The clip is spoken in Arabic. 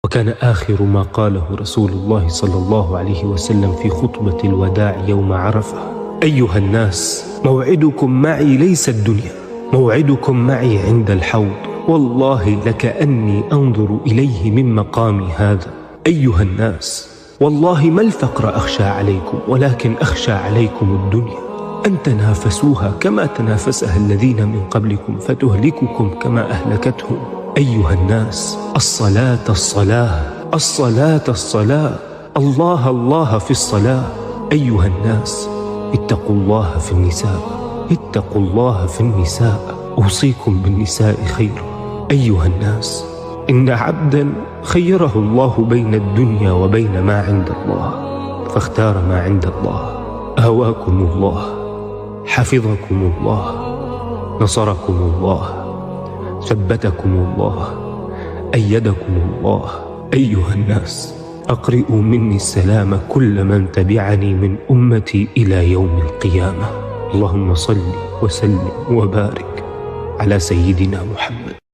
وكان آخر ما قاله رسول الله صلى الله عليه وسلم في خطبة الوداع يوم عرفة: أيها الناس، موعدكم معي ليس الدنيا، موعدكم معي عند الحوض، والله لكأني أنظر إليه من مقامي هذا. أيها الناس، والله ما الفقر أخشى عليكم، ولكن أخشى عليكم الدنيا، أن تنافسوها كما تنافسها الذين من قبلكم فتهلككم كما أهلكتهم. أيها الناس، الصلاة الصلاة، الصلاة الصلاة، الله الله في الصلاة. أيها الناس، اتقوا الله في النساء، اتقوا الله في النساء، أوصيكم بالنساء خيرا. أيها الناس، إن عبدا خيره الله بين الدنيا وبين ما عند الله، فاختار ما عند الله. أهواكم الله، حفظكم الله، نصركم الله، ثبتكم الله، أيدكم الله. أيها الناس، أقرئوا مني السلام كل من تبعني من أمتي إلى يوم القيامة. اللهم صل وسلم وبارك على سيدنا محمد.